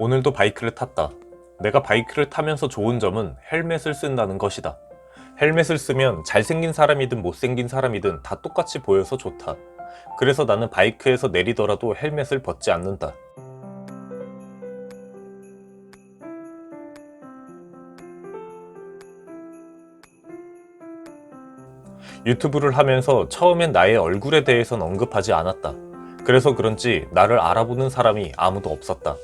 오늘도 바이크를 탔다. 내가 바이크를 타면서 좋은 점은 헬멧을 쓴다는 것이다. 헬멧을 쓰면 잘생긴 사람이든 못생긴 사람이든 다 똑같이 보여서 좋다. 그래서 나는 바이크에서 내리더라도 헬멧을 벗지 않는다. 유튜브를 하면서 처음엔 나의 얼굴에 대해선 언급하지 않았다. 그래서 그런지 나를 알아보는 사람이 아무도 없었다.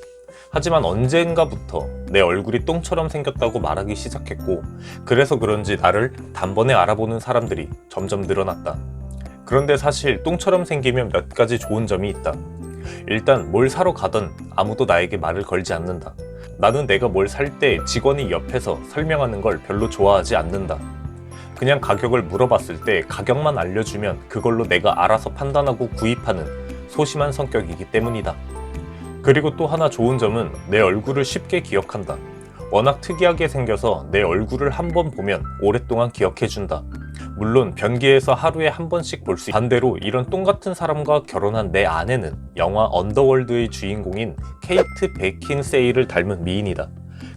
하지만 언젠가부터 내 얼굴이 똥처럼 생겼다고 말하기 시작했고, 그래서 그런지 나를 단번에 알아보는 사람들이 점점 늘어났다. 그런데 사실 똥처럼 생기면 몇 가지 좋은 점이 있다. 일단 뭘 사러 가든 아무도 나에게 말을 걸지 않는다. 나는 내가 뭘 살 때 직원이 옆에서 설명하는 걸 별로 좋아하지 않는다. 그냥 가격을 물어봤을 때 가격만 알려주면 그걸로 내가 알아서 판단하고 구입하는 소심한 성격이기 때문이다. 그리고 또 하나 좋은 점은 내 얼굴을 쉽게 기억한다. 워낙 특이하게 생겨서 내 얼굴을 한 번 보면 오랫동안 기억해준다. 물론 변기에서 하루에 한 번씩 볼 수 있다. 반대로 이런 똥같은 사람과 결혼한 내 아내는 영화 언더월드의 주인공인 케이트 베킨세일을 닮은 미인이다.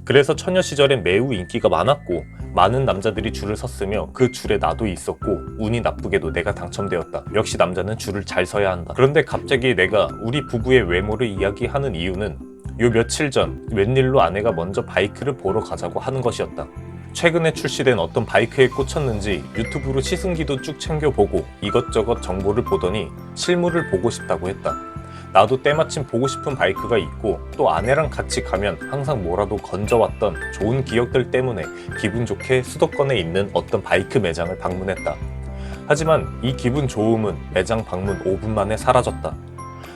그래서 처녀 시절엔 매우 인기가 많았고 많은 남자들이 줄을 섰으며 그 줄에 나도 있었고 운이 나쁘게도 내가 당첨되었다. 역시 남자는 줄을 잘 서야 한다. 그런데 갑자기 내가 우리 부부의 외모를 이야기하는 이유는 요 며칠 전 웬일로 아내가 먼저 바이크를 보러 가자고 하는 것이었다. 최근에 출시된 어떤 바이크에 꽂혔는지 유튜브로 시승기도 쭉 챙겨보고 이것저것 정보를 보더니 실물을 보고 싶다고 했다. 나도 때마침 보고 싶은 바이크가 있고 또 아내랑 같이 가면 항상 뭐라도 건져왔던 좋은 기억들 때문에 기분 좋게 수도권에 있는 어떤 바이크 매장을 방문했다. 하지만 이 기분 좋음은 매장 방문 5분 만에 사라졌다.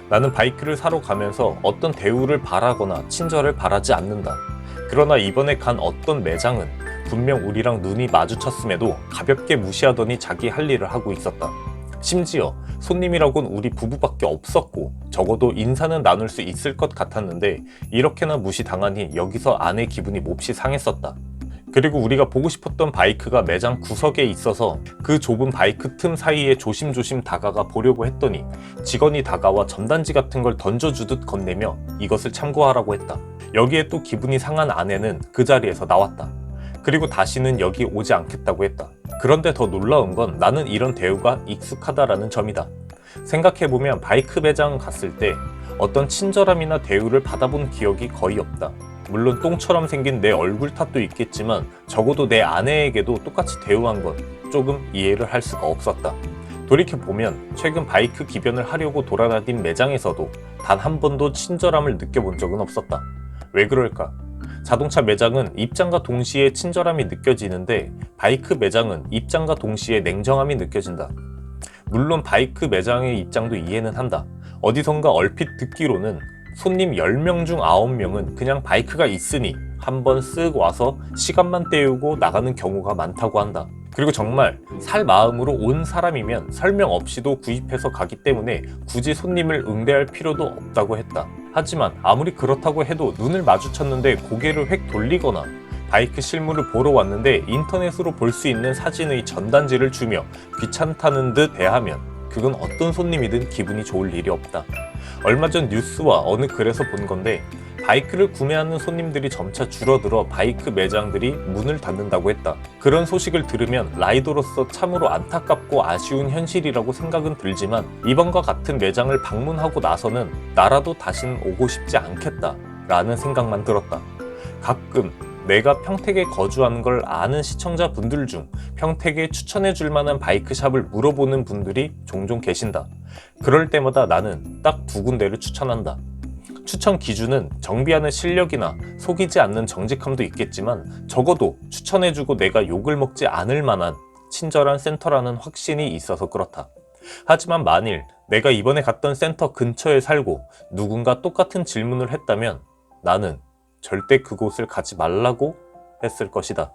나는 바이크를 사러 가면서 어떤 대우를 바라거나 친절을 바라지 않는다. 그러나 이번에 간 어떤 매장은 분명 우리랑 눈이 마주쳤음에도 가볍게 무시하더니 자기 할 일을 하고 있었다. 심지어 손님이라곤 우리 부부밖에 없었고 적어도 인사는 나눌 수 있을 것 같았는데 이렇게나 무시당하니 여기서 아내 기분이 몹시 상했었다. 그리고 우리가 보고 싶었던 바이크가 매장 구석에 있어서 그 좁은 바이크 틈 사이에 조심조심 다가가 보려고 했더니 직원이 다가와 전단지 같은 걸 던져주듯 건네며 이것을 참고하라고 했다. 여기에 또 기분이 상한 아내는 그 자리에서 나왔다. 그리고 다시는 여기 오지 않겠다고 했다. 그런데 더 놀라운 건 나는 이런 대우가 익숙하다라는 점이다. 생각해보면 바이크 매장 갔을 때 어떤 친절함이나 대우를 받아본 기억이 거의 없다. 물론 똥처럼 생긴 내 얼굴 탓도 있겠지만 적어도 내 아내에게도 똑같이 대우한 건 조금 이해를 할 수가 없었다. 돌이켜보면 최근 바이크 기변을 하려고 돌아다닌 매장에서도 단 한 번도 친절함을 느껴본 적은 없었다. 왜 그럴까? 자동차 매장은 입장과 동시에 친절함이 느껴지는데 바이크 매장은 입장과 동시에 냉정함이 느껴진다. 물론 바이크 매장의 입장도 이해는 한다. 어디선가 얼핏 듣기로는 손님 10명 중 9명은 그냥 바이크가 있으니 한번 쓱 와서 시간만 때우고 나가는 경우가 많다고 한다. 그리고 정말 살 마음으로 온 사람이면 설명 없이도 구입해서 가기 때문에 굳이 손님을 응대할 필요도 없다고 했다. 하지만 아무리 그렇다고 해도 눈을 마주쳤는데 고개를 획 돌리거나 바이크 실물을 보러 왔는데 인터넷으로 볼 수 있는 사진의 전단지를 주며 귀찮다는 듯 대하면 그건 어떤 손님이든 기분이 좋을 일이 없다. 얼마 전 뉴스와 어느 글에서 본 건데 바이크를 구매하는 손님들이 점차 줄어들어 바이크 매장들이 문을 닫는다고 했다. 그런 소식을 들으면 라이더로서 참으로 안타깝고 아쉬운 현실이라고 생각은 들지만 이번과 같은 매장을 방문하고 나서는 나라도 다시는 오고 싶지 않겠다 라는 생각만 들었다. 가끔 내가 평택에 거주하는 걸 아는 시청자분들 중 평택에 추천해줄 만한 바이크샵을 물어보는 분들이 종종 계신다. 그럴 때마다 나는 딱 2군데를 추천한다. 추천 기준은 정비하는 실력이나 속이지 않는 정직함도 있겠지만 적어도 추천해주고 내가 욕을 먹지 않을 만한 친절한 센터라는 확신이 있어서 그렇다. 하지만 만일 내가 이번에 갔던 센터 근처에 살고 누군가 똑같은 질문을 했다면 나는 절대 그곳을 가지 말라고 했을 것이다.